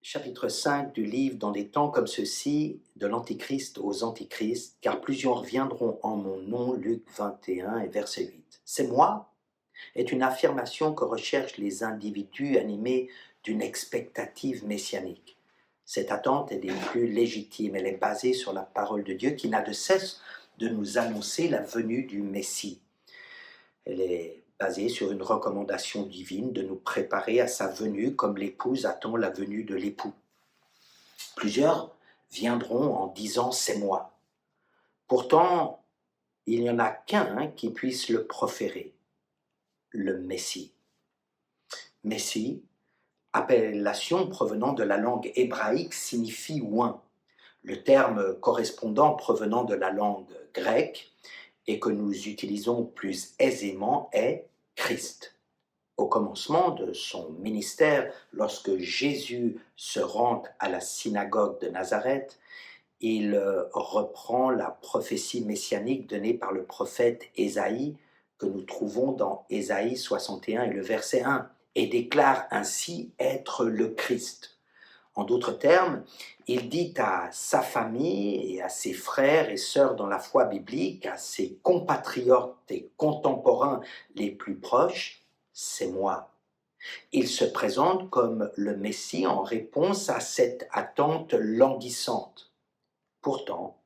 chapitre 5 du livre Dans des temps comme ceux-ci, de l'Antichrist aux Antichrists, car plusieurs viendront en mon nom, Luc 21 et verset 8. C'est moi est une affirmation que recherchent les individus animés d'une expectative messianique. Cette attente est des plus légitimes, elle est basée sur la parole de Dieu qui n'a de cesse de nous annoncer la venue du Messie. Elle est basée sur une recommandation divine de nous préparer à sa venue comme l'épouse attend la venue de l'époux. Plusieurs viendront en disant « c'est moi ». Pourtant, il n'y en a qu'un qui puisse le proférer, le Messie. Messie, appellation provenant de la langue hébraïque, signifie oint. Le terme correspondant provenant de la langue grecque et que nous utilisons plus aisément est Christ. Au commencement de son ministère, lorsque Jésus se rend à la synagogue de Nazareth, il reprend la prophétie messianique donnée par le prophète Ésaïe, que nous trouvons dans Ésaïe 61 et le verset 1, et déclare ainsi être le Christ. En d'autres termes, il dit à sa famille et à ses frères et sœurs dans la foi biblique, à ses compatriotes et contemporains les plus proches, c'est moi. Il se présente comme le Messie en réponse à cette attente languissante. Pourtant,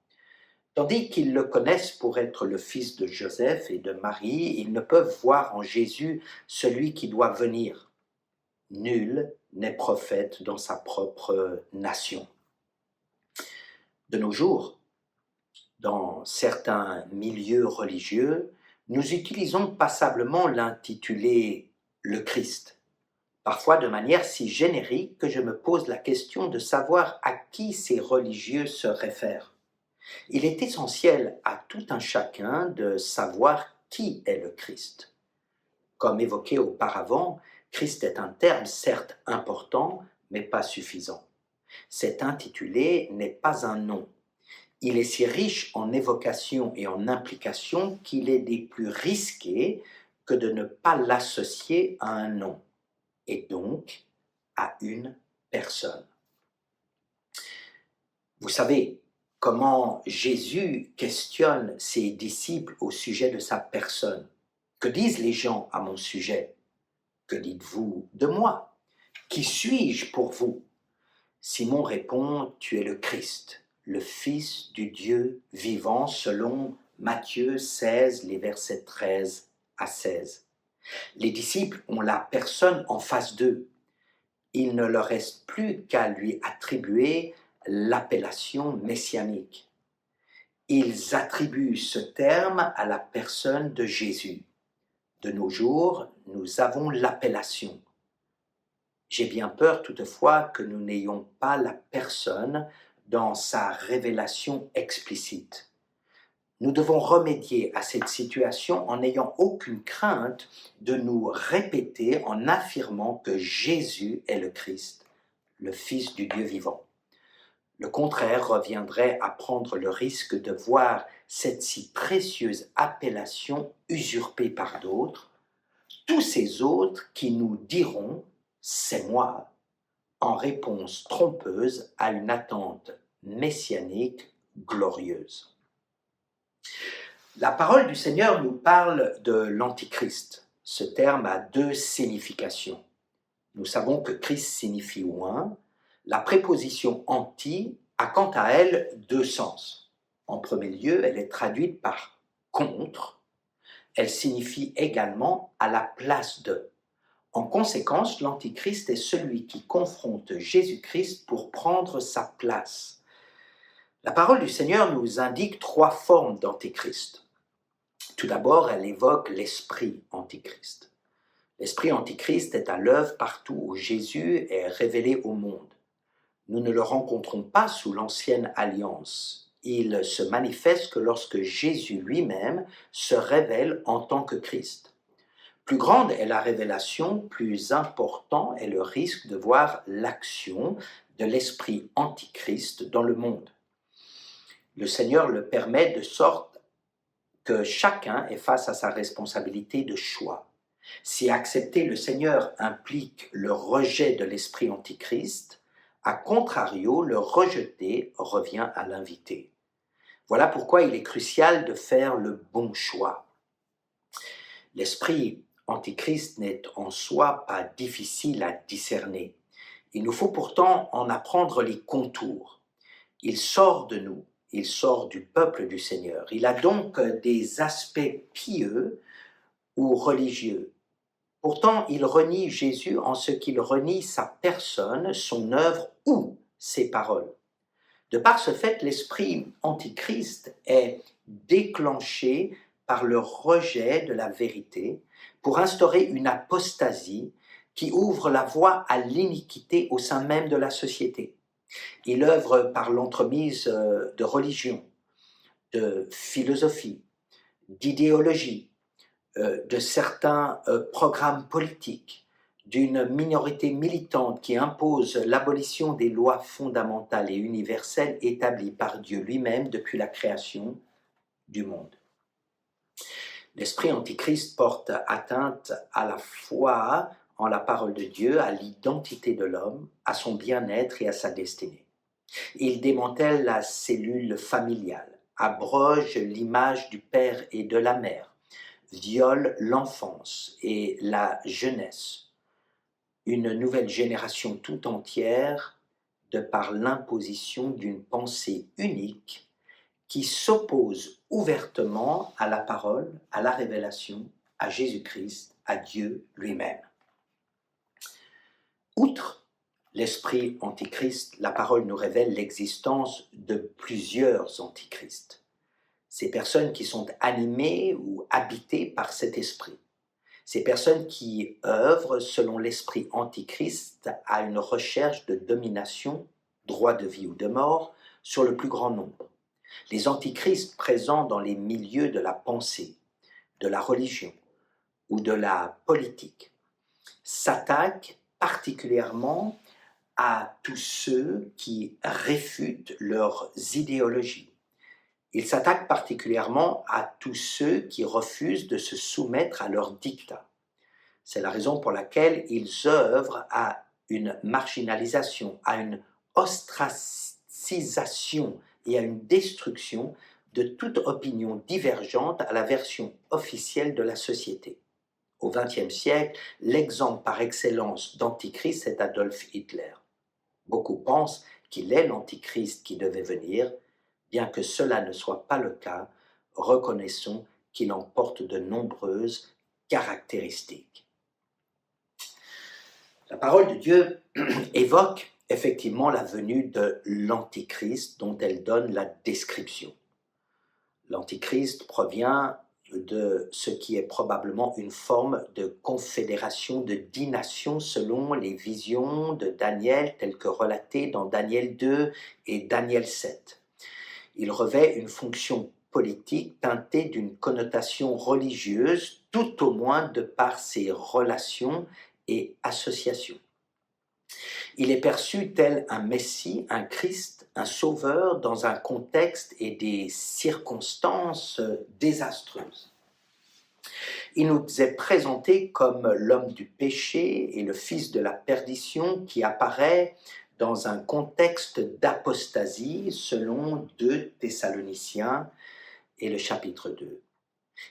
tandis qu'ils le connaissent pour être le fils de Joseph et de Marie, ils ne peuvent voir en Jésus celui qui doit venir. Nul n'est prophète dans sa propre nation. De nos jours, dans certains milieux religieux, nous utilisons passablement l'intitulé « le Christ », parfois de manière si générique que je me pose la question de savoir à qui ces religieux se réfèrent. Il est essentiel à tout un chacun de savoir qui est le Christ. Comme évoqué auparavant, Christ est un terme certes important, mais pas suffisant. Cet intitulé n'est pas un nom. Il est si riche en évocations et en implications qu'il est des plus risqués que de ne pas l'associer à un nom, et donc à une personne. Vous savez comment Jésus questionne ses disciples au sujet de sa personne. Que disent les gens à mon sujet? Que dites-vous de moi? Qui suis-je pour vous? Simon répond, tu es le Christ, le Fils du Dieu vivant, selon Matthieu 16, les versets 13 à 16. Les disciples ont la personne en face d'eux. Il ne leur reste plus qu'à lui attribuer l'appellation messianique. Ils attribuent ce terme à la personne de Jésus. De nos jours, nous avons l'appellation. J'ai bien peur toutefois que nous n'ayons pas la personne dans sa révélation explicite. Nous devons remédier à cette situation en n'ayant aucune crainte de nous répéter en affirmant que Jésus est le Christ, le Fils du Dieu vivant. Le contraire reviendrait à prendre le risque de voir cette si précieuse appellation usurpée par d'autres, tous ces autres qui nous diront « c'est moi » en réponse trompeuse à une attente messianique glorieuse. La parole du Seigneur nous parle de l'Antichrist. Ce terme a deux significations. Nous savons que Christ signifie oint. La préposition anti a quant à elle deux sens. En premier lieu, elle est traduite par contre. Elle signifie également à la place de. En conséquence, l'Antichrist est celui qui confronte Jésus-Christ pour prendre sa place. La parole du Seigneur nous indique trois formes d'Antichrist. Tout d'abord, elle évoque l'esprit Antichrist. L'esprit Antichrist est à l'œuvre partout où Jésus est révélé au monde. Nous ne le rencontrons pas sous l'ancienne alliance. Il se manifeste que lorsque Jésus lui-même se révèle en tant que Christ. Plus grande est la révélation, plus important est le risque de voir l'action de l'esprit Antichrist dans le monde. Le Seigneur le permet de sorte que chacun est face à sa responsabilité de choix. Si accepter le Seigneur implique le rejet de l'esprit Antichrist, A contrario, le rejeté revient à l'invité. Voilà pourquoi il est crucial de faire le bon choix. L'esprit antichrist n'est en soi pas difficile à discerner. Il nous faut pourtant en apprendre les contours. Il sort de nous, il sort du peuple du Seigneur. Il a donc des aspects pieux ou religieux. Pourtant, il renie Jésus en ce qu'il renie sa personne, son œuvre ou ses paroles. De par ce fait, l'esprit antichrist est déclenché par le rejet de la vérité pour instaurer une apostasie qui ouvre la voie à l'iniquité au sein même de la société. Il œuvre par l'entremise de religion, de philosophie, d'idéologie, de certains programmes politiques, d'une minorité militante qui impose l'abolition des lois fondamentales et universelles établies par Dieu lui-même depuis la création du monde. L'esprit antichrist porte atteinte à la foi en la parole de Dieu, à l'identité de l'homme, à son bien-être et à sa destinée. Il démantèle la cellule familiale, abroge l'image du père et de la mère, viole l'enfance et la jeunesse, une nouvelle génération tout entière de par l'imposition d'une pensée unique qui s'oppose ouvertement à la parole, à la révélation, à Jésus-Christ, à Dieu lui-même. Outre l'esprit antichrist, la parole nous révèle l'existence de plusieurs antichrists. Ces personnes qui sont animées ou habitées par cet esprit. Ces personnes qui œuvrent selon l'esprit antichrist à une recherche de domination, droit de vie ou de mort, sur le plus grand nombre. Les antichrists présents dans les milieux de la pensée, de la religion ou de la politique s'attaquent particulièrement à tous ceux qui réfutent leurs idéologies. Ils s'attaquent particulièrement à tous ceux qui refusent de se soumettre à leurs dictats. C'est la raison pour laquelle ils œuvrent à une marginalisation, à une ostracisation et à une destruction de toute opinion divergente à la version officielle de la société. Au XXe siècle, l'exemple par excellence d'antichrist est Adolf Hitler. Beaucoup pensent qu'il est l'antichrist qui devait venir. Bien que cela ne soit pas le cas, reconnaissons qu'il en porte de nombreuses caractéristiques. La parole de Dieu évoque effectivement la venue de l'antichrist dont elle donne la description. L'antichrist provient de ce qui est probablement une forme de confédération de 10 nations selon les visions de Daniel telles que relatées dans Daniel 2 et Daniel 7. Il revêt une fonction politique teintée d'une connotation religieuse, tout au moins de par ses relations et associations. Il est perçu tel un Messie, un Christ, un sauveur dans un contexte et des circonstances désastreuses. Il nous est présenté comme l'homme du péché et le fils de la perdition qui apparaît dans un contexte d'apostasie selon 2 Thessaloniciens et le chapitre 2.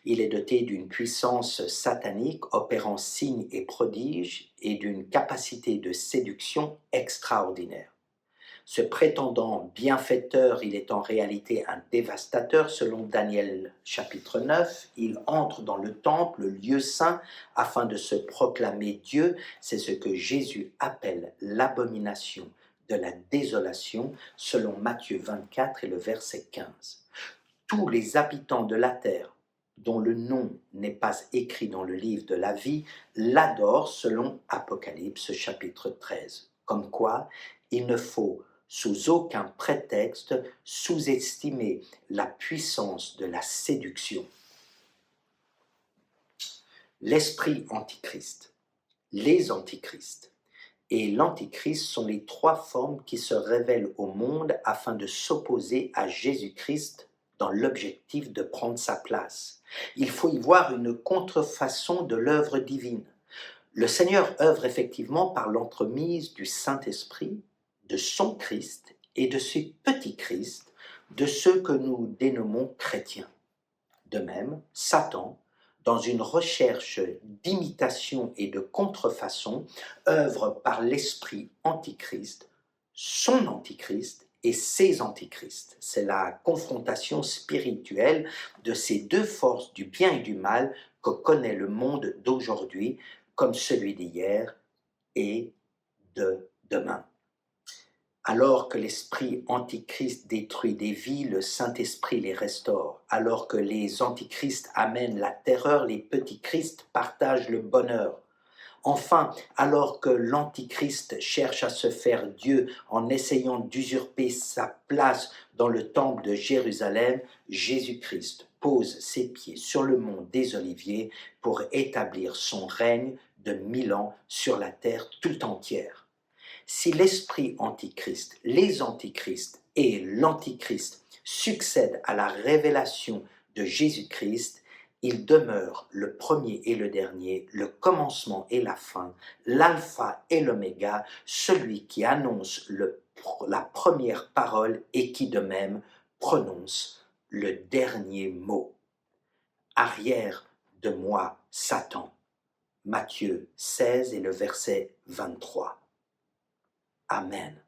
Il est doté d'une puissance satanique opérant signes et prodiges et d'une capacité de séduction extraordinaire. Ce prétendant bienfaiteur, il est en réalité un dévastateur selon Daniel chapitre 9. Il entre dans le temple, le lieu saint, afin de se proclamer Dieu. C'est ce que Jésus appelle l'abomination de la désolation selon Matthieu 24 et le verset 15. Tous les habitants de la terre dont le nom n'est pas écrit dans le livre de la vie, l'adorent selon Apocalypse chapitre 13. Comme quoi, il ne faut sous aucun prétexte sous-estimer la puissance de la séduction. L'esprit antichrist, les antichrists et l'antichrist sont les 3 formes qui se révèlent au monde afin de s'opposer à Jésus-Christ dans l'objectif de prendre sa place. Il faut y voir une contrefaçon de l'œuvre divine. Le Seigneur œuvre effectivement par l'entremise du Saint-Esprit, de son Christ et de ses petits Christ, de ceux que nous dénommons chrétiens. De même, Satan, dans une recherche d'imitation et de contrefaçon, œuvre par l'esprit antichrist, son antichrist et ses antichrists. C'est la confrontation spirituelle de ces deux forces du bien et du mal que connaît le monde d'aujourd'hui, comme celui d'hier et de demain. Alors que l'esprit antichrist détruit des vies, le Saint-Esprit les restaure. Alors que les antichrists amènent la terreur, les petits Christ partagent le bonheur. Enfin, alors que l'antichrist cherche à se faire Dieu en essayant d'usurper sa place dans le temple de Jérusalem, Jésus-Christ pose ses pieds sur le mont des Oliviers pour établir son règne de 1000 ans sur la terre tout entière. Si l'esprit antichrist, les antichrists et l'antichrist succèdent à la révélation de Jésus-Christ, il demeure le premier et le dernier, le commencement et la fin, l'alpha et l'oméga, celui qui annonce la première parole et qui de même prononce le dernier mot. Arrière de moi, Satan. Matthieu 16 et le verset 23. Amen.